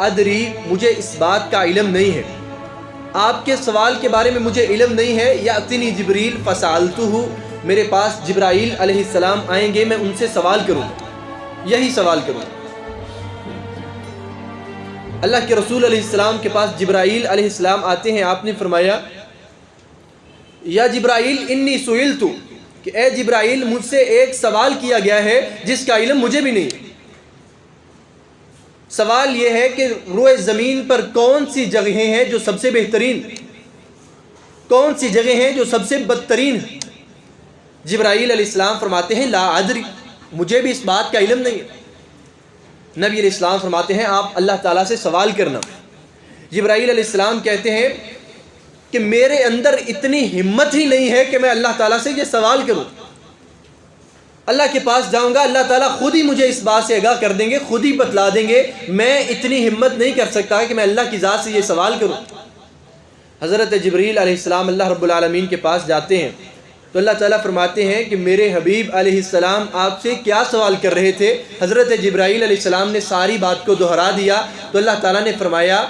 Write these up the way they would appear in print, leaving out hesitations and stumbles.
ادری مجھے اس بات کا علم نہیں ہے، آپ کے سوال کے بارے میں مجھے علم نہیں ہے۔ یأتنی جبریل فسألتہ، میرے پاس جبرائیل علیہ السلام آئیں گے، میں ان سے سوال کروں، یہی سوال کروں۔ اللہ کے رسول علیہ السلام کے پاس جبرائیل علیہ السلام آتے ہیں، آپ نے فرمایا یا جبرائیل انی سئلت، کہ اے جبرائیل مجھ سے ایک سوال کیا گیا ہے جس کا علم مجھے بھی نہیں۔ سوال یہ ہے کہ روئے زمین پر کون سی جگہیں ہیں جو سب سے بہترین، کون سی جگہیں ہیں جو سب سے بدترین ہیں؟ جبرائیل علیہ السلام فرماتے ہیں لا ادری، مجھے بھی اس بات کا علم نہیں ہے۔ نبی علیہ السلام فرماتے ہیں آپ اللہ تعالیٰ سے سوال کرنا۔ جبرائیل علیہ السلام کہتے ہیں کہ میرے اندر اتنی ہمت ہی نہیں ہے کہ میں اللہ تعالیٰ سے یہ سوال کروں۔ اللہ کے پاس جاؤں گا، اللہ تعالیٰ خود ہی مجھے اس بات سے آگاہ کر دیں گے، خود ہی بتلا دیں گے، میں اتنی ہمت نہیں کر سکتا کہ میں اللہ کی ذات سے یہ سوال کروں۔ حضرت جبریل علیہ السلام اللہ رب العالمین کے پاس جاتے ہیں تو اللہ تعالیٰ فرماتے ہیں کہ میرے حبیب علیہ السلام آپ سے کیا سوال کر رہے تھے؟ حضرت جبرائیل علیہ السلام نے ساری بات کو دہرا دیا تو اللہ تعالیٰ نے فرمایا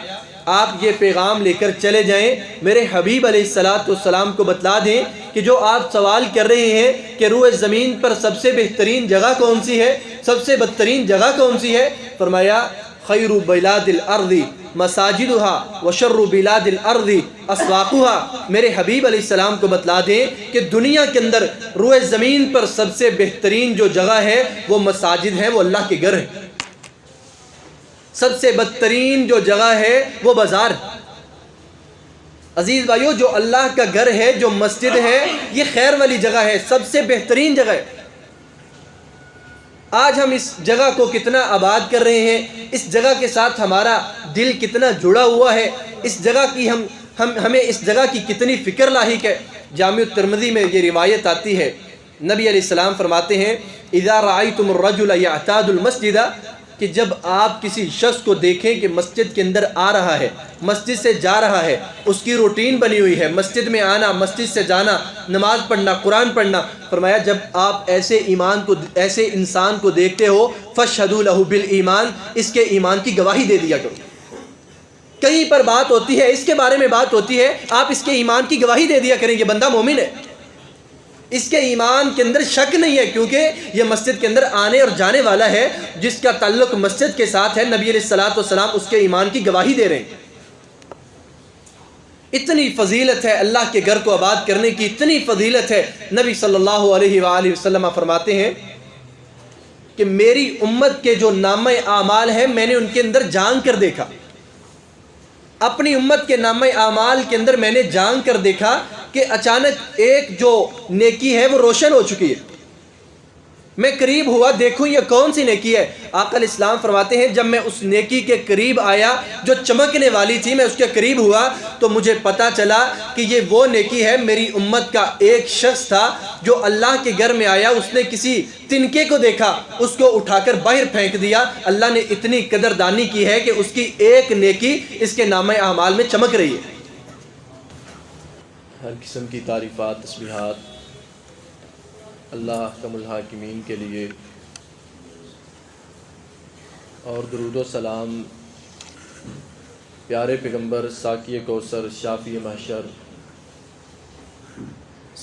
آپ یہ پیغام لے کر چلے جائیں، میرے حبیب علیہ السلام کو بتلا دیں کہ جو آپ سوال کر رہے ہیں کہ روئے زمین پر سب سے بہترین جگہ کون سی ہے، سب سے بدترین جگہ کون سی ہے؟ فرمایا خیر بلاد الارض مساجدها وشر بلاد الارض اسواقها۔ میرے حبیب علیہ السلام کو بتلا دیں کہ دنیا کے اندر روئے زمین پر سب سے بہترین جو جگہ ہے وہ مساجد ہیں، وہ اللہ کے گھر ہیں۔ سب سے بدترین جو جگہ ہے وہ بازار۔ عزیز بھائیو، جو اللہ کا گھر ہے، جو مسجد ہے، یہ خیر والی جگہ ہے، سب سے بہترین جگہ ہے۔ آج ہم اس جگہ کو کتنا آباد کر رہے ہیں، اس جگہ کے ساتھ ہمارا دل کتنا جڑا ہوا ہے، اس جگہ کی ہمیں اس جگہ کی کتنی فکر لاحق ہے۔ جامع الترمذی میں یہ روایت آتی ہے، نبی علیہ السلام فرماتے ہیں اذا رأیتم الرجل یعتاد المسجد، کہ جب آپ کسی شخص کو دیکھیں کہ مسجد کے اندر آ رہا ہے، مسجد سے جا رہا ہے، اس کی روٹین بنی ہوئی ہے، مسجد میں آنا، مسجد سے جانا، نماز پڑھنا، قرآن پڑھنا، فرمایا جب آپ ایسے انسان کو دیکھتے ہو فاشہدوا لہ بالایمان، اس کے ایمان کی گواہی دے دیا کرو۔ کہیں پر بات ہوتی ہے، اس کے بارے میں بات ہوتی ہے، آپ اس کے ایمان کی گواہی دے دیا کریں، یہ بندہ مومن ہے، اس کے ایمان کے اندر شک نہیں ہے، کیونکہ یہ مسجد کے اندر آنے اور جانے والا ہے، جس کا تعلق مسجد کے ساتھ ہے۔ نبی علیہ السلام اس کے ایمان کی گواہی دے رہے ہیں۔ اتنی فضیلت ہے اللہ کے گھر کو آباد کرنے کی، اتنی فضیلت ہے۔ نبی صلی اللہ علیہ وآلہ وسلم فرماتے ہیں کہ میری امت کے جو نامہ اعمال ہیں میں نے ان کے اندر جان کر دیکھا، اپنی امت کے نامہ اعمال کے اندر میں نے جان کر دیکھا کہ اچانک ایک جو نیکی ہے وہ روشن ہو چکی ہے۔ میں قریب ہوا، دیکھوں یہ کون سی نیکی ہے۔ آقا علیہ السلام فرماتے ہیں جب میں اس نیکی کے قریب آیا جو چمکنے والی تھی، میں اس کے قریب ہوا تو مجھے پتا چلا کہ یہ وہ نیکی ہے۔ میری امت کا ایک شخص تھا جو اللہ کے گھر میں آیا، اس نے کسی تنکے کو دیکھا، اس کو اٹھا کر باہر پھینک دیا۔ اللہ نے اتنی قدردانی کی ہے کہ اس کی ایک نیکی اس کے نامہ اعمال میں چمک رہی ہے۔ ہر قسم کی تعریفات، تسبیحات اللہ احکم الحاکمین کے لیے، اور درود و سلام پیارے پیغمبر ساقی کوثر، شافی محشر،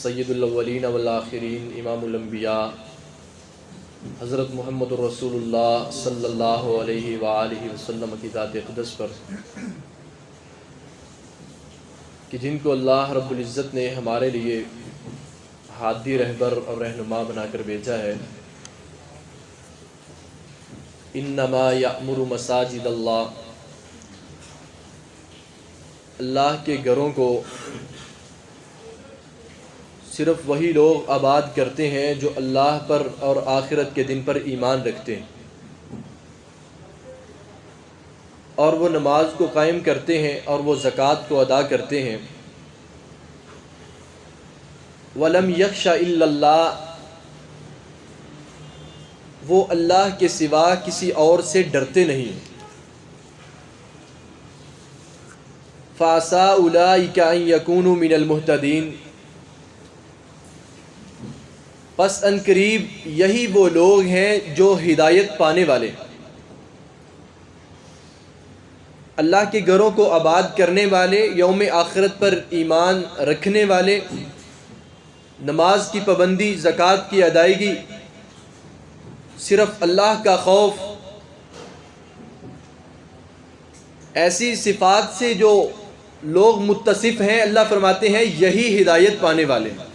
سید الاولین والآخرین، امام الانبیاء حضرت محمد الرسول اللہ صلی اللہ علیہ وآلہ وسلم کی ذات اقدس پر، کہ جن کو اللہ رب العزت نے ہمارے لیے ہادی، رہبر اور رہنما بنا کر بھیجا ہے۔ انما یأمر مساجد اللہ، اللہ کے گھروں کو صرف وہی لوگ آباد کرتے ہیں جو اللہ پر اور آخرت کے دن پر ایمان رکھتے ہیں، اور وہ نماز کو قائم کرتے ہیں اور وہ زکوٰۃ کو ادا کرتے ہیں۔ وَلَمْ يَخْشَ إِلَّا اللَّهِ، وہ اللہ کے سوا کسی اور سے ڈرتے نہیں۔ فَعَسَىٰ أُولَٰئِكَ أَن يَكُونُوا مِنَ الْمُهْتَدِينَ، پس ان قریب یہی وہ لوگ ہیں جو ہدایت پانے والے۔ اللہ کے گھروں کو آباد کرنے والے، یوم آخرت پر ایمان رکھنے والے، نماز کی پابندی، زکوٰۃ کی ادائیگی، صرف اللہ کا خوف، ایسی صفات سے جو لوگ متصف ہیں، اللہ فرماتے ہیں یہی ہدایت پانے والے ہیں۔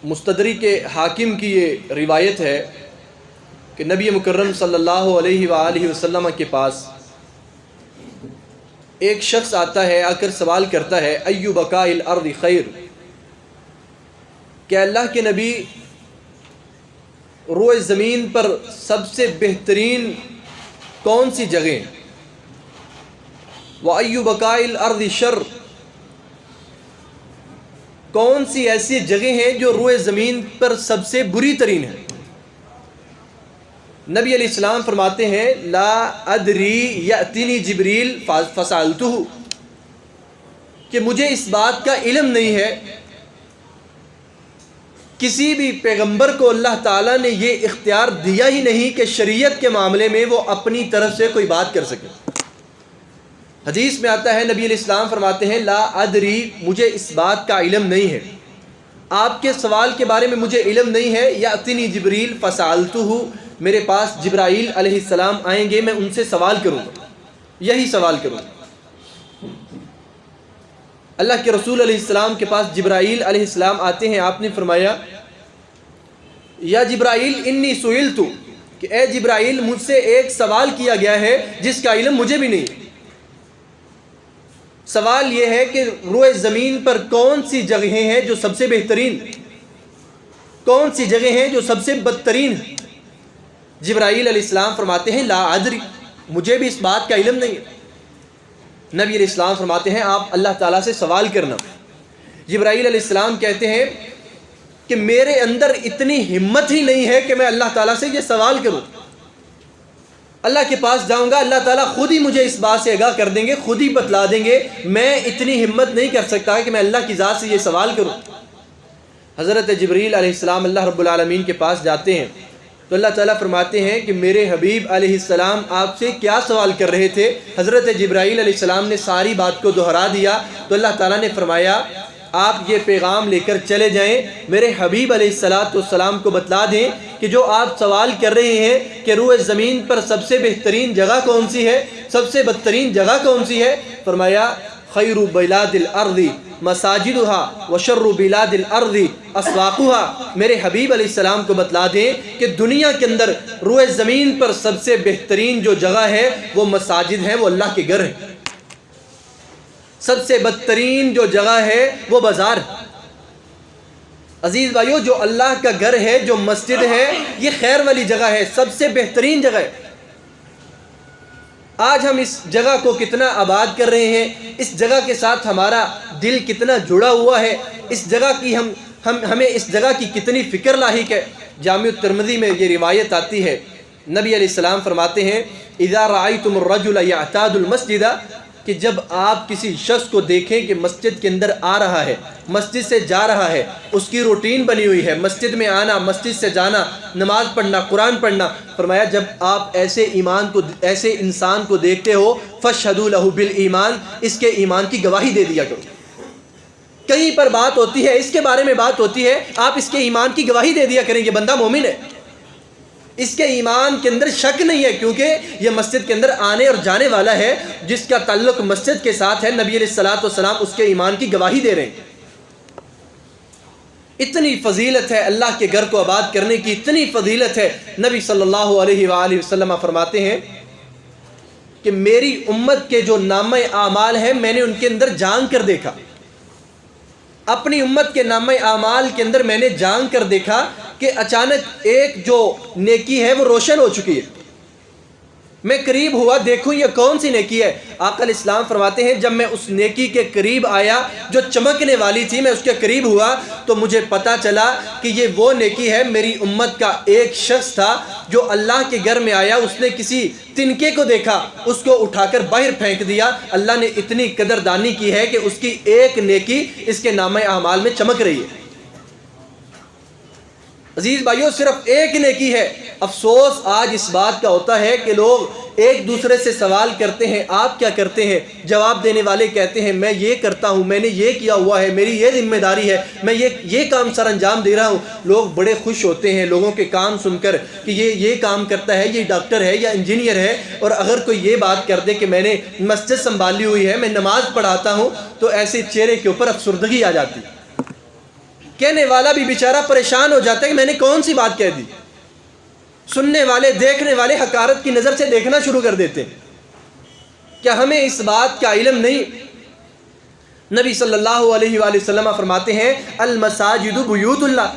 مستدرک حاکم کی یہ روایت ہے کہ نبی مکرم صلی اللہ علیہ وآلہ وسلم کے پاس ایک شخص آتا ہے، آ کر سوال کرتا ہے ایو بقاء الارض خیر، کہ اللہ کے نبی روئے زمین پر سب سے بہترین کون سی جگہ، وَأَيُّ بَقَاءِ الْأَرْضِ شَرٌّ، کون سی ایسی جگہ ہیں جو روئے زمین پر سب سے بری ترین ہے؟ نبی علیہ السلام فرماتے ہیں لا ادری یأتینی جبریل فسألتہ، کہ مجھے اس بات کا علم نہیں ہے۔ کسی بھی پیغمبر کو اللہ تعالیٰ نے یہ اختیار دیا ہی نہیں کہ شریعت کے معاملے میں وہ اپنی طرف سے کوئی بات کر سکے۔ حدیث میں آتا ہے نبی علیہ السلام فرماتے ہیں لا ادری، مجھے اس بات کا علم نہیں ہے، آپ کے سوال کے بارے میں مجھے علم نہیں ہے۔ یأتینی جبریل فسألتہ، میرے پاس جبرائیل علیہ السلام آئیں گے، میں ان سے سوال کروں گا، یہی سوال کروں گا۔ اللہ کے رسول علیہ السلام کے پاس جبرائیل علیہ السلام آتے ہیں، آپ نے فرمایا یا جبرائیل انی سئلت، کہ اے جبرائیل مجھ سے ایک سوال کیا گیا ہے جس کا علم مجھے بھی نہیں۔ سوال یہ ہے کہ روئے زمین پر کون سی جگہیں ہیں جو سب سے بہترین، کون سی جگہیں ہیں جو سب سے بدترین ہیں؟ جبرائیل علیہ السلام فرماتے ہیں لا ادری، مجھے بھی اس بات کا علم نہیں ہے۔ نبی علیہ السلام فرماتے ہیں آپ اللہ تعالیٰ سے سوال کرنا۔ جبرائیل علیہ السلام کہتے ہیں کہ میرے اندر اتنی ہمت ہی نہیں ہے کہ میں اللہ تعالیٰ سے یہ سوال کروں۔ اللہ کے پاس جاؤں گا، اللہ تعالیٰ خود ہی مجھے اس بات سے آگاہ کر دیں گے، خود ہی بتلا دیں گے، میں اتنی ہمت نہیں کر سکتا کہ میں اللہ کی ذات سے یہ سوال کروں۔ حضرت جبریل علیہ السلام اللہ رب العالمین کے پاس جاتے ہیں تو اللہ تعالیٰ فرماتے ہیں کہ میرے حبیب علیہ السلام آپ سے کیا سوال کر رہے تھے؟ حضرت جبرائیل علیہ السلام نے ساری بات کو دہرا دیا تو اللہ تعالیٰ نے فرمایا آپ یہ پیغام لے کر چلے جائیں، میرے حبیب علیہ السلام کو بتلا دیں کہ جو آپ سوال کر رہے ہیں کہ روئے زمین پر سب سے بہترین جگہ کون سی ہے، سب سے بدترین جگہ کون سی ہے؟ فرمایا خیر بلاد الارض مساجدها وشر بلاد الارض اسواقها۔ میرے حبیب علیہ السلام کو بتلا دیں کہ دنیا کے اندر روئے زمین پر سب سے بہترین جو جگہ ہے وہ مساجد ہیں، وہ اللہ کے گھر ہیں۔ سب سے بدترین جو جگہ ہے وہ بازار۔ عزیز بھائیو، جو اللہ کا گھر ہے، جو مسجد ہے، یہ خیر والی جگہ ہے، سب سے بہترین جگہ ہے۔ آج ہم اس جگہ کو کتنا آباد کر رہے ہیں، اس جگہ کے ساتھ ہمارا دل کتنا جڑا ہوا ہے، اس جگہ کی ہمیں اس جگہ کی کتنی فکر لاحق ہے۔ جامع الترمذی میں یہ روایت آتی ہے، نبی علیہ السلام فرماتے ہیں اذا رأیتم الرجل یعتاد المسجد، کہ جب آپ کسی شخص کو دیکھیں کہ مسجد کے اندر آ رہا ہے، مسجد سے جا رہا ہے، اس کی روٹین بنی ہوئی ہے، مسجد میں آنا، مسجد سے جانا، نماز پڑھنا، قرآن پڑھنا، فرمایا جب آپ ایسے انسان کو دیکھتے ہو فاشہدوا لہ بالایمان، اس کے ایمان کی گواہی دے دیا کرو۔ کہیں پر بات ہوتی ہے، اس کے بارے میں بات ہوتی ہے، آپ اس کے ایمان کی گواہی دے دیا کریں، یہ بندہ مومن ہے، اس کے ایمان کے اندر شک نہیں ہے، کیونکہ یہ مسجد کے اندر آنے اور جانے والا ہے، جس کا تعلق مسجد کے ساتھ ہے۔ نبی علیہ السلام اس کے ایمان کی گواہی دے رہے ہیں۔ اتنی فضیلت ہے اللہ کے گھر کو آباد کرنے کی، اتنی فضیلت ہے۔ نبی صلی اللہ علیہ وآلہ وسلم فرماتے ہیں کہ میری امت کے جو نامہ اعمال ہیں، میں نے ان کے اندر جان کر دیکھا، اپنی امت کے نامہ اعمال کے اندر میں نے جان کر دیکھا کہ اچانک ایک جو نیکی ہے وہ روشن ہو چکی ہے۔ میں قریب ہوا، دیکھوں یہ کون سی نیکی ہے۔ آقا علیہ السلام فرماتے ہیں جب میں اس نیکی کے قریب آیا جو چمکنے والی تھی، میں اس کے قریب ہوا تو مجھے پتا چلا کہ یہ وہ نیکی ہے۔ میری امت کا ایک شخص تھا جو اللہ کے گھر میں آیا، اس نے کسی تنکے کو دیکھا، اس کو اٹھا کر باہر پھینک دیا۔ اللہ نے اتنی قدردانی کی ہے کہ اس کی ایک نیکی اس کے نامہ اعمال میں چمک رہی ہے۔ عزیز بھائیوں، صرف ایک نیکی ہے۔ افسوس آج اس بات کا ہوتا ہے کہ لوگ ایک دوسرے سے سوال کرتے ہیں، آپ کیا کرتے ہیں؟ جواب دینے والے کہتے ہیں میں یہ کرتا ہوں، میں نے یہ کیا ہوا ہے، میری یہ ذمہ داری ہے، میں یہ کام سر انجام دے رہا ہوں۔ لوگ بڑے خوش ہوتے ہیں لوگوں کے کام سن کر کہ یہ کام کرتا ہے، یہ ڈاکٹر ہے یا انجینئر ہے، اور اگر کوئی یہ بات کر دے کہ میں نے مسجد سنبھالی ہوئی ہے، میں نماز پڑھاتا ہوں، تو ایسے چہرے کے اوپر افسردگی آ جاتی ہے۔ کہنے والا بھی بیچارہ پریشان ہو جاتا ہے کہ میں نے کون سی بات کہہ دی۔ سننے والے، دیکھنے والے حقارت کی نظر سے دیکھنا شروع کر دیتے ہیں۔ کیا ہمیں اس بات کا علم نہیں؟ نبی صلی اللہ علیہ وآلہ وسلم فرماتے ہیں المساجد بیوت اللہ،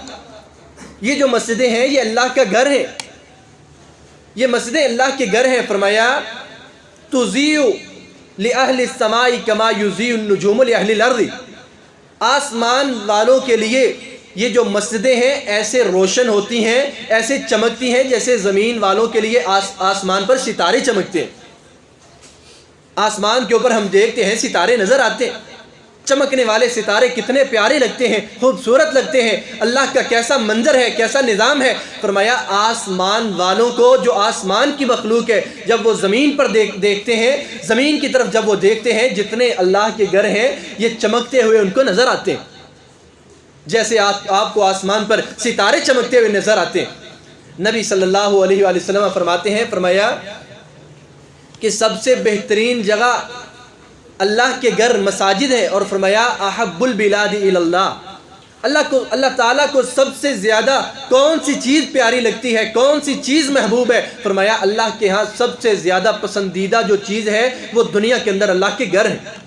یہ جو مسجدیں ہیں یہ اللہ کا گھر ہے، یہ مسجدیں اللہ کے گھر ہیں۔ فرمایا تضیء لأہل السماء کما یضیء النجوم لأہل الارض، آسمان والوں کے لیے یہ جو مسجدیں ہیں ایسے روشن ہوتی ہیں، ایسے چمکتی ہیں جیسے زمین والوں کے لیے آسمان پر ستارے چمکتے ہیں۔ آسمان کے اوپر ہم دیکھتے ہیں ستارے نظر آتے ہیں، چمکنے والے ستارے کتنے پیارے لگتے ہیں، خوبصورت لگتے ہیں، اللہ کا کیسا منظر ہے، کیسا نظام ہے۔ فرمایا آسمان والوں کو، جو آسمان کی مخلوق ہے، جب وہ زمین پر دیکھتے ہیں، زمین کی طرف جب وہ دیکھتے ہیں، جتنے اللہ کے گھر ہیں یہ چمکتے ہوئے ان کو نظر آتے ہیں، جیسے آپ کو آسمان پر ستارے چمکتے ہوئے نظر آتے ہیں۔ نبی صلی اللہ علیہ وآلہ وسلم فرماتے ہیں، فرمایا کہ سب سے بہترین جگہ اللہ کے گھر مساجد ہے، اور فرمایا احب البلاد الی اللہ، اللہ تعالیٰ کو سب سے زیادہ کون سی چیز پیاری لگتی ہے، کون سی چیز محبوب ہے؟ فرمایا اللہ کے ہاں سب سے زیادہ پسندیدہ جو چیز ہے وہ دنیا کے اندر اللہ کے گھر ہیں۔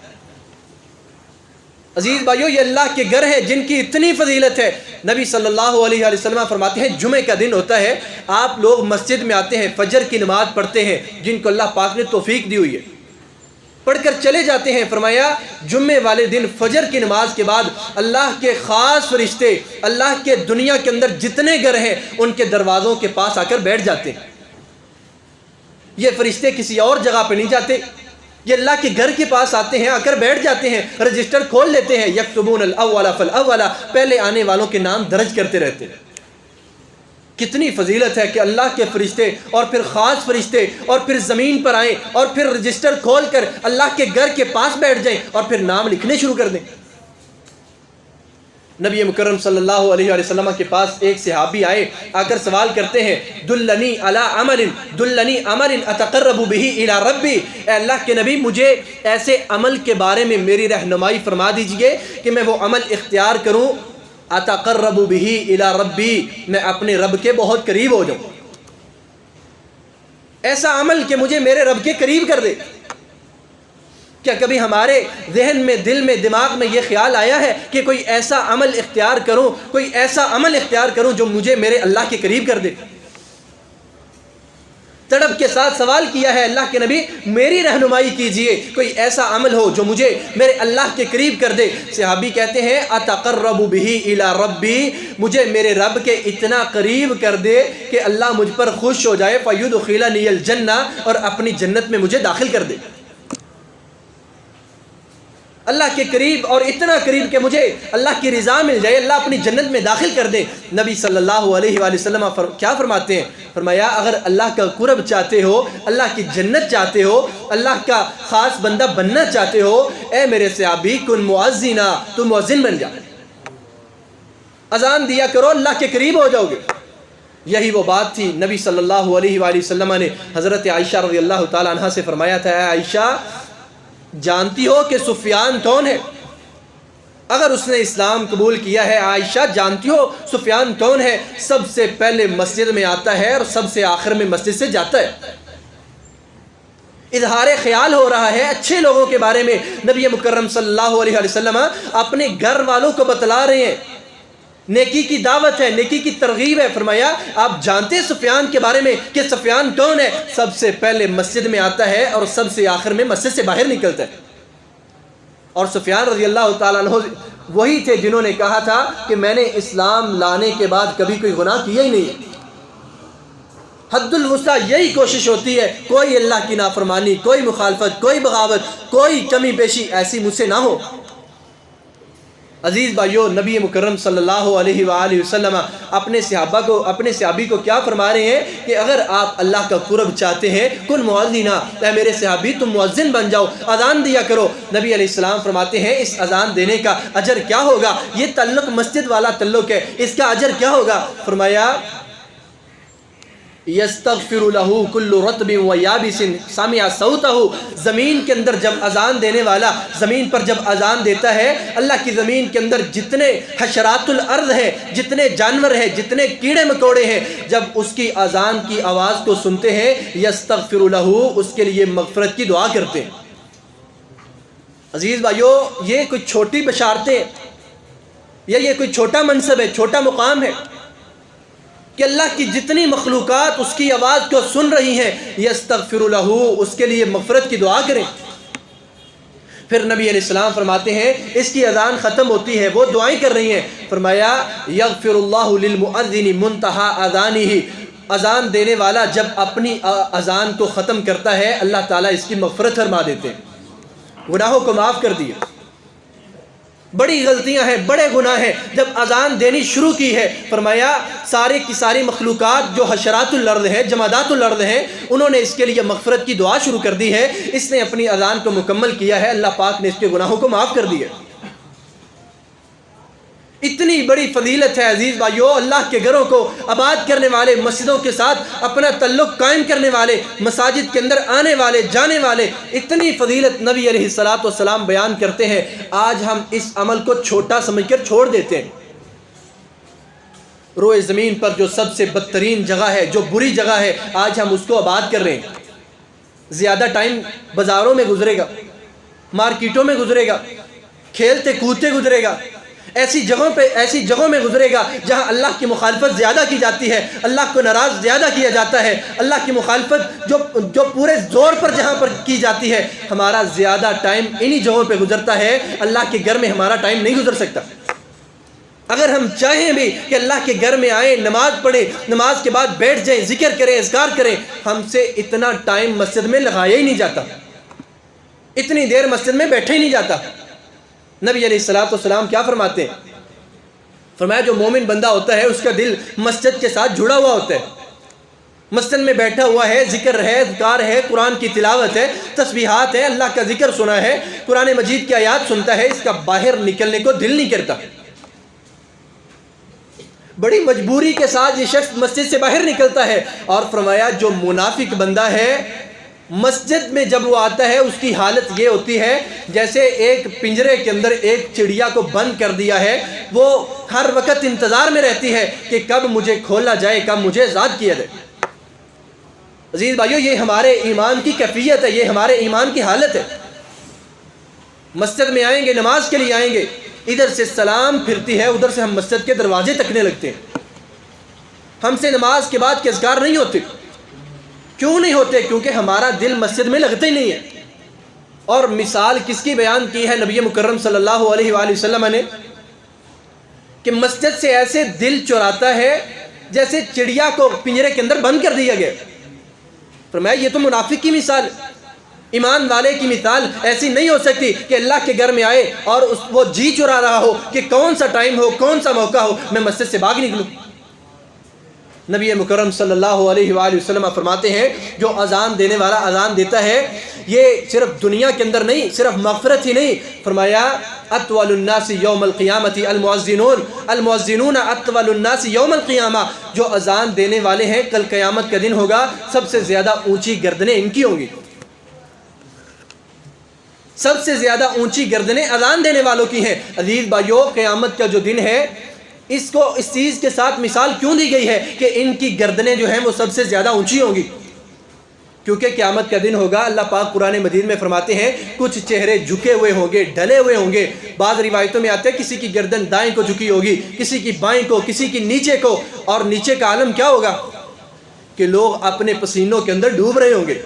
عزیز بھائیو، یہ اللہ کے گھر ہیں جن کی اتنی فضیلت ہے۔ نبی صلی اللہ علیہ وسلم فرماتے ہیں جمعہ کا دن ہوتا ہے، آپ لوگ مسجد میں آتے ہیں، فجر کی نماز پڑھتے ہیں، جن کو اللہ پاک نے توفیق دی ہوئی ہے، پڑھ کر چلے جاتے ہیں۔ فرمایا جمعے والے دن فجر کی نماز کے بعد اللہ کے خاص فرشتے اللہ کے دنیا کے اندر جتنے گھر ہیں ان کے دروازوں کے پاس آ کر بیٹھ جاتے ہیں۔ یہ فرشتے کسی اور جگہ پہ نہیں جاتے، یہ اللہ کے گھر کے پاس آتے ہیں، آ کر بیٹھ جاتے ہیں، رجسٹر کھول لیتے ہیں، یکتبون الاول فالاول، پہلے آنے والوں کے نام درج کرتے رہتے ہیں۔ کتنی فضیلت ہے کہ اللہ کے فرشتے اور پھر خاص فرشتے اور پھر زمین پر آئیں اور پھر رجسٹر کھول کر اللہ کے گھر کے پاس بیٹھ جائیں اور پھر نام لکھنے شروع کر دیں۔ نبی مکرم صلی اللہ علیہ وسلم کے پاس ایک صحابی آئے، آ کر سوال کرتے ہیں دلنی علی عمل، دلنی عمل اتقرب بہ الی ربی، اے اللہ کے نبی مجھے ایسے عمل کے بارے میں میری رہنمائی فرما دیجئے کہ میں وہ عمل اختیار کروں، اتقرب بہ الی ربی، میں اپنے رب کے بہت قریب ہو جاؤں، ایسا عمل کہ مجھے میرے رب کے قریب کر دے۔ کیا کبھی ہمارے ذہن میں، دل میں، دماغ میں یہ خیال آیا ہے کہ کوئی ایسا عمل اختیار کروں، کوئی ایسا عمل اختیار کروں جو مجھے میرے اللہ کے قریب کر دے؟ تڑپ کے ساتھ سوال کیا ہے اللہ کے نبی میری رہنمائی کیجئے، کوئی ایسا عمل ہو جو مجھے میرے اللہ کے قریب کر دے۔ صحابی کہتے ہیں اتقرب بہ الی ربی، مجھے میرے رب کے اتنا قریب کر دے کہ اللہ مجھ پر خوش ہو جائے، فیدخلنی الجنہ، اور اپنی جنت میں مجھے داخل کر دے۔ اللہ کے قریب، اور اتنا قریب کہ مجھے اللہ کی رضا مل جائے، اللہ اپنی جنت میں داخل کر دے۔ نبی صلی اللہ علیہ وآلہ وسلم کیا فرماتے ہیں؟ فرمایا اگر اللہ کا قرب چاہتے ہو، اللہ کی جنت چاہتے ہو، اللہ کا خاص بندہ بننا چاہتے ہو، اے میرے صحابی کن مؤذنا، تم مؤذن بن جا، اذان دیا کرو، اللہ کے قریب ہو جاؤ گے۔ یہی وہ بات تھی نبی صلی اللہ علیہ وآلہ وسلم نے حضرت عائشہ رضی اللہ تعالی عنہ سے فرمایا تھا، اے عائشہ جانتی ہو کہ سفیان کون ہے؟ اگر اس نے اسلام قبول کیا ہے، عائشہ جانتی ہو سفیان کون ہے؟ سب سے پہلے مسجد میں آتا ہے اور سب سے آخر میں مسجد سے جاتا ہے۔ اظہار خیال ہو رہا ہے اچھے لوگوں کے بارے میں۔ نبی مکرم صلی اللہ علیہ وسلم اپنے گھر والوں کو بتلا رہے ہیں، نیکی کی دعوت ہے، نیکی کی ترغیب ہے۔ فرمایا آپ جانتے ہیں سفیان کے بارے میں کہ سفیان کون ہے؟ سب سے پہلے مسجد میں آتا ہے اور سب سے آخر میں مسجد سے باہر نکلتا ہے۔ اور سفیان رضی اللہ تعالیٰ عنہ وہی تھے جنہوں نے کہا تھا کہ میں نے اسلام لانے کے بعد کبھی کوئی گناہ کیا ہی نہیں۔ حد الوسع یہی کوشش ہوتی ہے، کوئی اللہ کی نافرمانی، کوئی مخالفت، کوئی بغاوت، کوئی کمی پیشی ایسی مجھ سے نہ ہو۔ عزیز بھائیو، نبی مکرم صلی اللہ علیہ وآلہ وسلم اپنے صحابی کو کیا فرما رہے ہیں کہ اگر آپ اللہ کا قرب چاہتے ہیں کن مؤذنا، اے میرے صحابی تم مؤذن بن جاؤ، اذان دیا کرو۔ نبی علیہ السلام فرماتے ہیں اس اذان دینے کا اجر کیا ہوگا؟ یہ تعلق مسجد والا تعلق ہے، اس کا اجر کیا ہوگا؟ فرمایا یستغفر لہ کل رطب و یابس سمع صوتہ، زمین کے اندر جب اذان دینے والا زمین پر جب اذان دیتا ہے، اللہ کی زمین کے اندر جتنے حشرات الارض ہیں، جتنے جانور ہیں، جتنے کیڑے مکوڑے ہیں، جب اس کی اذان کی آواز کو سنتے ہیں یستغفر لہ، اس کے لیے مغفرت کی دعا کرتے ہیں۔ عزیز بھائیو، یہ کوئی چھوٹی بشارتیں یا یہ کوئی چھوٹا منصب ہے، چھوٹا مقام ہے کہ اللہ کی جتنی مخلوقات اس کی آواز کو سن رہی ہیں، یستغفر لہ، اس کے لیے مغفرت کی دعا کریں۔ پھر نبی علیہ السلام فرماتے ہیں اس کی اذان ختم ہوتی ہے، وہ دعائیں کر رہی ہیں، فرمایا یغفر اللہ للمؤذن منتہا اذانہ، اذان دینے والا جب اپنی اذان کو ختم کرتا ہے اللہ تعالیٰ اس کی مغفرت فرما دیتے ہیں، گناہوں کو معاف کر دیا۔ بڑی غلطیاں ہیں، بڑے گناہ ہیں۔ جب اذان دینی شروع کی ہے، فرمایا سارے کی ساری مخلوقات جو حشرات الارض ہیں، جمادات الارض ہیں، انہوں نے اس کے لیے مغفرت کی دعا شروع کر دی ہے۔ اس نے اپنی اذان کو مکمل کیا ہے، اللہ پاک نے اس کے گناہوں کو معاف کر دیا۔ اتنی بڑی فضیلت ہے عزیز بھائیو، اللہ کے گھروں کو آباد کرنے والے، مسجدوں کے ساتھ اپنا تعلق قائم کرنے والے، مساجد کے اندر آنے والے جانے والے، اتنی فضیلت نبی علیہ السلام بیان کرتے ہیں۔ آج ہم اس عمل کو چھوٹا سمجھ کر چھوڑ دیتے ہیں۔ روئے زمین پر جو سب سے بدترین جگہ ہے، جو بری جگہ ہے، آج ہم اس کو آباد کر رہے ہیں۔ زیادہ ٹائم بازاروں میں گزرے گا، مارکیٹوں میں گزرے گا، کھیلتے کودتے گزرے گا، ایسی جگہوں میں گزرے گا جہاں اللہ کی مخالفت زیادہ کی جاتی ہے، اللہ کو ناراض زیادہ کیا جاتا ہے، اللہ کی مخالفت جو پورے زور پر جہاں پر کی جاتی ہے، ہمارا زیادہ ٹائم انہی جگہوں پہ گزرتا ہے۔ اللہ کے گھر میں ہمارا ٹائم نہیں گزر سکتا۔ اگر ہم چاہیں بھی کہ اللہ کے گھر میں آئیں، نماز پڑھیں، نماز کے بعد بیٹھ جائیں، ذکر کریں، اذکار کریں، ہم سے اتنا ٹائم مسجد میں لگایا ہی نہیں جاتا، اتنی دیر مسجد میں بیٹھے ہی نہیں جاتا۔ نبی علیہ السلام کیا فرماتے ہیں؟ فرمایا جو مومن بندہ ہوتا ہے اس کا دل مسجد کے ساتھ جڑا ہوا ہوتا ہے، مسجد میں بیٹھا ہوا ہے، ذکر ہے، اذکار ہے، قرآن کی تلاوت ہے، تسبیحات ہے، اللہ کا ذکر سنا ہے، قرآن مجید کی آیات سنتا ہے، اس کا باہر نکلنے کو دل نہیں کرتا۔ بڑی مجبوری کے ساتھ یہ شخص مسجد سے باہر نکلتا ہے، اور فرمایا جو منافق بندہ ہے مسجد میں جب وہ آتا ہے اس کی حالت یہ ہوتی ہے جیسے ایک پنجرے کے اندر ایک چڑیا کو بند کر دیا ہے، وہ ہر وقت انتظار میں رہتی ہے کہ کب مجھے کھولا جائے، کب مجھے آزاد کیا جائے۔ عزیز بھائیو، یہ ہمارے ایمان کی کیفیت ہے، یہ ہمارے ایمان کی حالت ہے۔ مسجد میں آئیں گے، نماز کے لیے آئیں گے، ادھر سے سلام پھرتی ہے، ادھر سے ہم مسجد کے دروازے تکنے لگتے ہیں۔ ہم سے نماز کے بعد کے اذکار نہیں ہوتے۔ کیوں نہیں ہوتے؟ کیونکہ ہمارا دل مسجد میں لگتا ہی نہیں ہے۔ اور مثال کس کی بیان کی ہے نبی مکرم صلی اللہ علیہ وآلہ وسلم نے کہ مسجد سے ایسے دل چراتا ہے جیسے چڑیا کو پنجرے کے اندر بند کر دیا گیا۔ فرمایا یہ تو منافق کی مثال، ایمان والے کی مثال ایسی نہیں ہو سکتی کہ اللہ کے گھر میں آئے اور وہ جی چرا رہا ہو کہ کون سا ٹائم ہو، کون سا موقع ہو، میں مسجد سے بھاگ نکلوں۔ نبی مکرم صلی اللہ علیہ وآلہ وسلم فرماتے ہیں جو اذان دینے والا اذان دیتا ہے یہ صرف دنیا کے اندر نہیں، صرف مغفرت ہی نہیں، فرمایا اطول الناس یوم القیامت المؤذنون اطول الناس یوم القیامہ، جو اذان دینے والے ہیں کل قیامت کا دن ہوگا سب سے زیادہ اونچی گردنیں ان کی ہوں گی، سب سے زیادہ اونچی گردنیں اذان دینے والوں کی ہیں۔ عزیز بھائیو، قیامت کا جو دن ہے اس کو اس چیز کے ساتھ مثال کیوں دی گئی ہے کہ ان کی گردنیں جو ہیں وہ سب سے زیادہ اونچی ہوں گی؟ کیونکہ قیامت کا دن ہوگا، اللہ پاک قرآن مجید میں فرماتے ہیں کچھ چہرے جھکے ہوئے ہوں گے، ڈھلے ہوئے ہوں گے۔ بعض روایتوں میں آتا ہے کسی کی گردن دائیں کو جھکی ہوگی، کسی کی بائیں کو، کسی کی نیچے کو، اور نیچے کا عالم کیا ہوگا کہ لوگ اپنے پسینوں کے اندر ڈوب رہے ہوں گے۔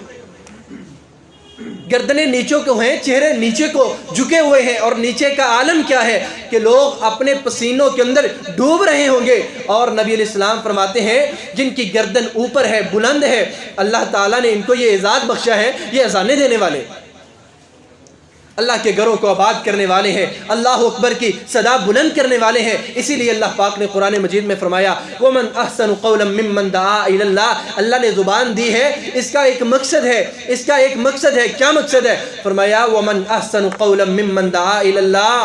گردنیں نیچوں کو ہیں، چہرے نیچے کو جھکے ہوئے ہیں، اور نیچے کا عالم کیا ہے کہ لوگ اپنے پسینوں کے اندر ڈوب رہے ہوں گے۔ اور نبی علیہ السلام فرماتے ہیں جن کی گردن اوپر ہے، بلند ہے، اللہ تعالیٰ نے ان کو یہ اعزاز بخشا ہے، یہ اذانیں دینے والے۔ اللہ کے گھروں کو آباد کرنے والے ہیں، اللہ اکبر کی صدا بلند کرنے والے ہیں۔ اسی لیے اللہ پاک نے قرآن مجید میں فرمایا وَمَنْ أَحْسَنُ قَوْلًا مِّمَّنْ دَعَا إِلَى اللَّهِ، اللہ نے زبان دی ہے، اس کا ایک مقصد ہے، اس کا ایک مقصد ہے۔ کیا مقصد ہے؟ فرمایا وَمَنْ أَحْسَنُ قَوْلًا مِّمَّنْ دَعَا إِلَى اللَّهِ،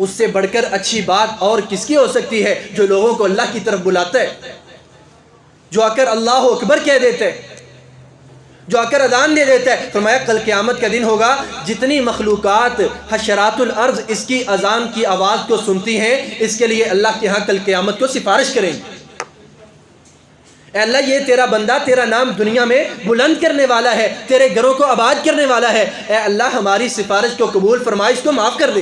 اس سے بڑھ کر اچھی بات اور کس کی ہو سکتی ہے جو لوگوں کو اللہ کی طرف بلاتا ہے، جو آ کر اللہ اکبر کہہ دیتے ہیں، جو آ کر اذان دے دیتا ہے۔ فرمایا کل قیامت کا دن ہوگا، جتنی مخلوقات حشرات الارض اس کی اذان کی آواز کو سنتی ہیں، اس کے لیے اللہ کے ہاں کل قیامت کو سفارش کریں گے، اے اللہ یہ تیرا بندہ تیرا نام دنیا میں بلند کرنے والا ہے، تیرے گھروں کو آباد کرنے والا ہے، اے اللہ ہماری سفارش کو قبول فرما، اس کو معاف کر دے۔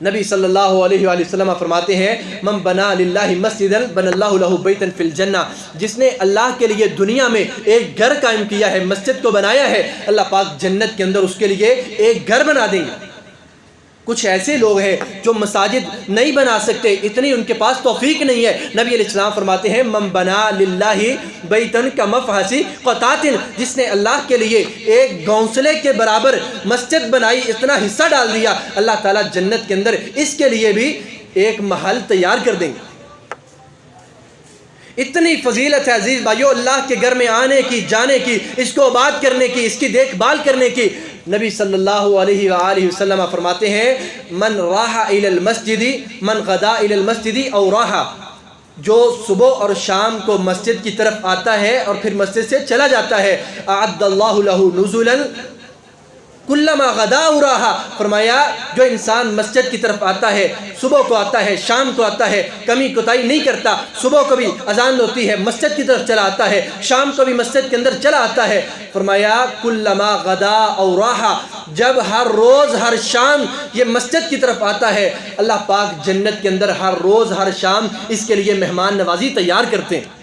نبی صلی اللہ علیہ وآلہ وسلم فرماتے ہیں من بنا للہ مسجدا بن اللہ لہ بیتا فی الجنہ، جس نے اللہ کے لیے دنیا میں ایک گھر قائم کیا ہے، مسجد کو بنایا ہے، اللہ پاک جنت کے اندر اس کے لیے ایک گھر بنا دیں گے۔ کچھ ایسے لوگ ہیں جو مساجد نہیں بنا سکتے، اتنی ان کے پاس توفیق نہیں ہے۔ نبی علیہ السلام فرماتے ہیں من بنا للہ بیتن کمفحص قطعۃ، جس نے اللہ کے لیے ایک گھونسلے کے برابر مسجد بنائی، اتنا حصہ ڈال دیا، اللہ تعالیٰ جنت کے اندر اس کے لیے بھی ایک محل تیار کر دیں گے۔ اتنی فضیلت ہے عزیز بھائیو اللہ کے گھر میں آنے کی، جانے کی، اس کو آباد کرنے کی، اس کی دیکھ بھال کرنے کی۔ نبی صلی اللہ علیہ وآلہ وسلم فرماتے ہیں من راح الی المسجد من غدا الی المسجد او راح، جو صبح اور شام کو مسجد کی طرف آتا ہے اور پھر مسجد سے چلا جاتا ہے، اعد اللہ لہ نزلا کلما غدا راحا، فرمایا جو انسان مسجد کی طرف آتا ہے، صبح کو آتا ہے، شام کو آتا ہے، کمی کوتاہی نہیں کرتا، صبح کو بھی اذان ہوتی ہے مسجد کی طرف چلا آتا ہے، شام کو بھی مسجد کے اندر چلا آتا ہے، فرمایا کلما غدا او راحا، جب ہر روز ہر شام یہ مسجد کی طرف آتا ہے، اللہ پاک جنت کے اندر ہر روز ہر شام اس کے لیے مہمان نوازی تیار کرتے ہیں۔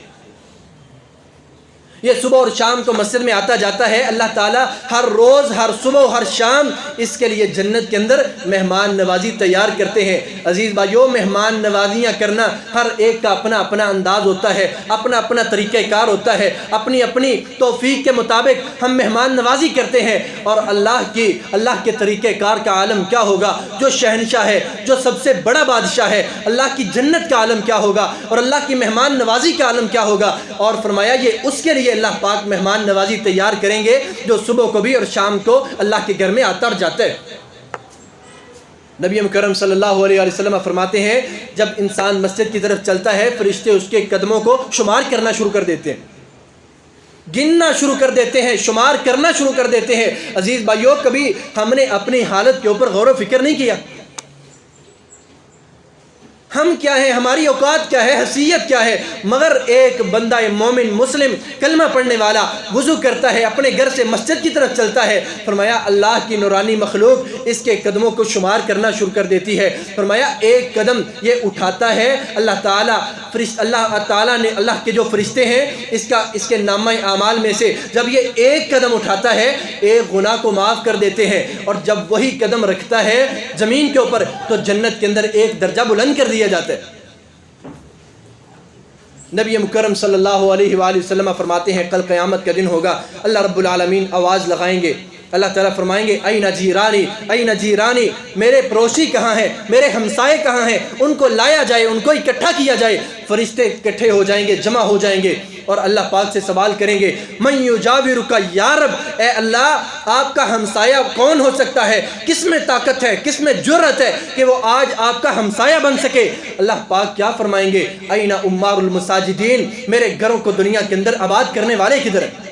یہ صبح اور شام کو مسجد میں آتا جاتا ہے، اللہ تعالیٰ ہر روز ہر صبح ہر شام اس کے لیے جنت کے اندر مہمان نوازی تیار کرتے ہیں۔ عزیز بھائیو مہمان نوازیاں کرنا ہر ایک کا اپنا اپنا انداز ہوتا ہے، اپنا اپنا طریقہ کار ہوتا ہے، اپنی اپنی توفیق کے مطابق ہم مہمان نوازی کرتے ہیں، اور اللہ کے طریقہ کار کا عالم کیا ہوگا، جو شہنشاہ ہے، جو سب سے بڑا بادشاہ ہے، اللہ کی جنت کا عالم کیا ہوگا اور اللہ کی مہمان نوازی کا عالم کیا ہوگا۔ اور فرمایا یہ اس کے لیے اللہ پاک مہمان نوازی تیار کریں گے جو صبح کو بھی اور شام کو اللہ کے گھر میں آتا اور جاتا ہے۔ نبی مکرم صلی اللہ علیہ وسلم فرماتے ہیں جب انسان مسجد کی طرف چلتا ہے، فرشتے اس کے قدموں کو شمار کرنا شروع کر دیتے ہیں، گننا شروع کر دیتے ہیں، شمار کرنا شروع کر دیتے ہیں۔ عزیز بھائیو کبھی ہم نے اپنی حالت کے اوپر غور و فکر نہیں کیا، ہم کیا ہیں، ہماری اوقات کیا ہے، حیثیت کیا ہے؟ مگر ایک بندہ مومن مسلم کلمہ پڑھنے والا وضو کرتا ہے، اپنے گھر سے مسجد کی طرف چلتا ہے، فرمایا اللہ کی نورانی مخلوق اس کے قدموں کو شمار کرنا شروع کر دیتی ہے۔ فرمایا ایک قدم یہ اٹھاتا ہے، اللہ تعالیٰ نے اللہ کے جو فرشتے ہیں اس کے نامہ اعمال میں سے جب یہ ایک قدم اٹھاتا ہے ایک گناہ کو معاف کر دیتے ہیں، اور جب وہی قدم رکھتا ہے زمین کے اوپر تو جنت کے اندر ایک درجہ بلند کر دیا جاتا ہے۔ نبی مکرم صلی اللہ علیہ وآلہ وسلم فرماتے ہیں کل قیامت کا دن ہوگا، اللہ رب العالمین آواز لگائیں گے، اللہ تعالیٰ فرمائیں گے این جیرانی این جیرانی، میرے پڑوسی کہاں ہیں، میرے ہمسائے کہاں ہیں، ان کو لایا جائے، ان کو اکٹھا کیا جائے۔ فرشتے اکٹھے ہو جائیں گے، جمع ہو جائیں گے، اور اللہ پاک سے سوال کریں گے من یجاورک یا رب، اے اللہ آپ کا ہمسایہ کون ہو سکتا ہے، کس میں طاقت ہے، کس میں جرأت ہے کہ وہ آج آپ کا ہمسایہ بن سکے۔ اللہ پاک کیا فرمائیں گے این عمار المساجدین، میرے گھروں کو دنیا کے اندر آباد کرنے والے کدھر ہیں؟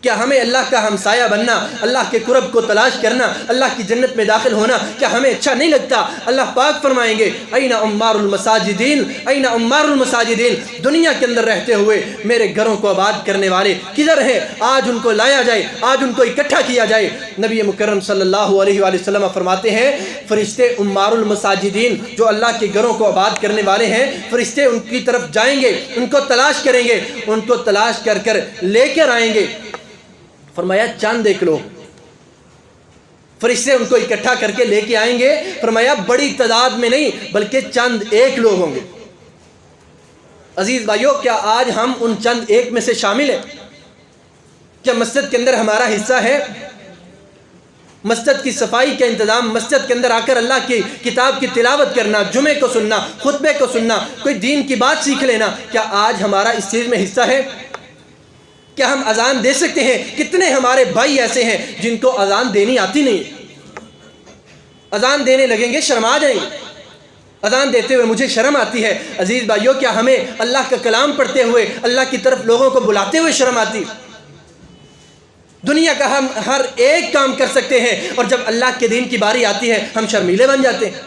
کیا ہمیں اللہ کا ہمسایہ بننا، اللہ کے قرب کو تلاش کرنا، اللہ کی جنت میں داخل ہونا کیا ہمیں اچھا نہیں لگتا؟ اللہ پاک فرمائیں گے این عمار المساجدین این عمار المساجدین، دنیا کے اندر رہتے ہوئے میرے گھروں کو آباد کرنے والے کدھر ہیں؟ آج ان کو لایا جائے، آج ان کو اکٹھا کیا جائے۔ نبی مکرم صلی اللہ علیہ وآلہ وسلم فرماتے ہیں فرشتے عمار المساجدین جو اللہ کے گھروں کو آباد کرنے والے ہیں، فرشتے ان کی طرف جائیں گے، ان کو تلاش کریں گے، ان کو تلاش کر کر لے کر آئیں گے۔ فرمایا چند ایک لوگ، فرشتے ان کو اکٹھا کر کے لے کے آئیں گے، فرمایا بڑی تعداد میں نہیں بلکہ چند ایک لوگ ہوں گے۔ عزیز بھائیو کیا آج ہم ان چند ایک میں سے شامل ہیں؟ کیا مسجد کے اندر ہمارا حصہ ہے؟ مسجد کی صفائی کا انتظام، مسجد کے اندر آ کر اللہ کی کتاب کی تلاوت کرنا، جمعے کو سننا، خطبے کو سننا، کوئی دین کی بات سیکھ لینا، کیا آج ہمارا اس چیز میں حصہ ہے؟ کیا ہم اذان دے سکتے ہیں؟ کتنے ہمارے بھائی ایسے ہیں جن کو اذان دینی آتی نہیں، اذان دینے لگیں گے شرما جائیں گے، اذان دیتے ہوئے مجھے شرم آتی ہے۔ عزیز بھائیوں، کیا ہمیں اللہ کا کلام پڑھتے ہوئے، اللہ کی طرف لوگوں کو بلاتے ہوئے شرم آتی؟ دنیا کا ہم ہر ایک کام کر سکتے ہیں، اور جب اللہ کے دین کی باری آتی ہے ہم شرمیلے بن جاتے ہیں۔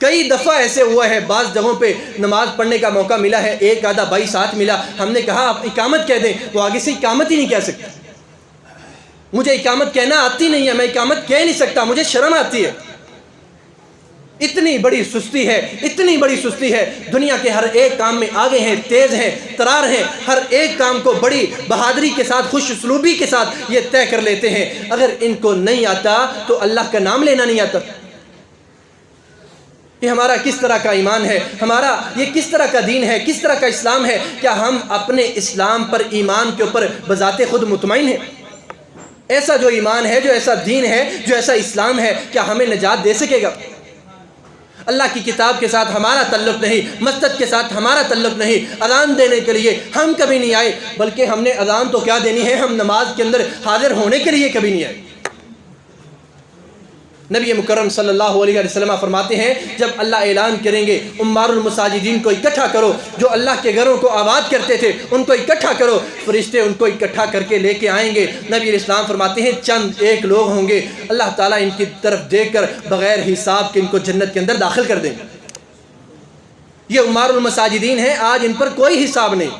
کئی دفعہ ایسے ہوا ہے، بعض جگہوں پہ نماز پڑھنے کا موقع ملا ہے، ایک آدھا بھائی ساتھ ملا، ہم نے کہا آپ اقامت کہہ دیں، وہ آگے سے اقامت ہی نہیں کہہ سکتا۔ مجھے اقامت کہنا آتی نہیں ہے، میں اقامت کہہ نہیں سکتا، مجھے شرم آتی ہے۔ اتنی بڑی سستی ہے، اتنی بڑی سستی ہے۔ دنیا کے ہر ایک کام میں آگے ہیں، تیز ہیں، ترار ہیں، ہر ایک کام کو بڑی بہادری کے ساتھ، خوش اسلوبی کے ساتھ یہ طے کر لیتے ہیں۔ اگر ان کو نہیں آتا تو اللہ کا نام لینا نہیں آتا۔ یہ ہمارا کس طرح کا ایمان ہے؟ ہمارا یہ کس طرح کا دین ہے؟ کس طرح کا اسلام ہے؟ کیا ہم اپنے اسلام پر، ایمان کے اوپر بذات خود مطمئن ہیں؟ ایسا جو ایمان ہے، جو ایسا دین ہے، جو ایسا اسلام ہے، کیا ہمیں نجات دے سکے گا؟ اللہ کی کتاب کے ساتھ ہمارا تعلق نہیں، مسجد کے ساتھ ہمارا تعلق نہیں، اذان دینے کے لیے ہم کبھی نہیں آئے، بلکہ ہم نے اذان تو کیا دینی ہے، ہم نماز کے اندر حاضر ہونے کے لیے کبھی نہیں آئے۔ نبی مکرم صلی اللہ علیہ وسلم فرماتے ہیں، جب اللہ اعلان کریں گے عمار المساجدین کو اکٹھا کرو، جو اللہ کے گھروں کو آباد کرتے تھے ان کو اکٹھا کرو، فرشتے ان کو اکٹھا کر کے لے کے آئیں گے۔ نبی علیہ السلام فرماتے ہیں چند ایک لوگ ہوں گے، اللہ تعالیٰ ان کی طرف دیکھ کر بغیر حساب کے ان کو جنت کے اندر داخل کر دیں گے۔ یہ عمار المساجدین ہیں، آج ان پر کوئی حساب نہیں،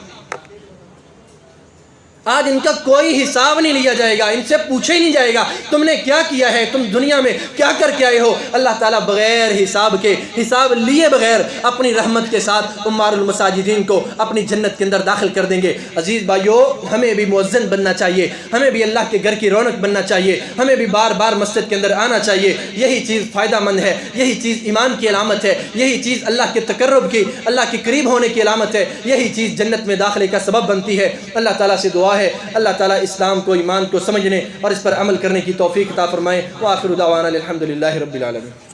آج ان کا کوئی حساب نہیں لیا جائے گا، ان سے پوچھا ہی نہیں جائے گا تم نے کیا کیا ہے، تم دنیا میں کیا کر کے آئے ہو۔ اللہ تعالیٰ بغیر حساب کے، حساب لیے بغیر اپنی رحمت کے ساتھ عمار المساجدین کو اپنی جنت کے اندر داخل کر دیں گے۔ عزیز بھائیو، ہمیں بھی مؤذن بننا چاہیے، ہمیں بھی اللہ کے گھر کی رونق بننا چاہیے، ہمیں بھی بار بار مسجد کے اندر آنا چاہیے۔ یہی چیز فائدہ مند ہے، یہی چیز ایمان کی علامت ہے، یہی چیز اللہ کے تقرب کی، اللہ کے قریب ہونے کی علامت ہے، یہی چیز جنت میں داخلے کا سبب بنتی ہے۔ اللہ تعالیٰ سے دعا ہے اللہ تعالیٰ اسلام کو، ایمان کو سمجھنے اور اس پر عمل کرنے کی توفیق عطا فرمائے۔ وآخر دعوانا الحمدللہ رب العالمین۔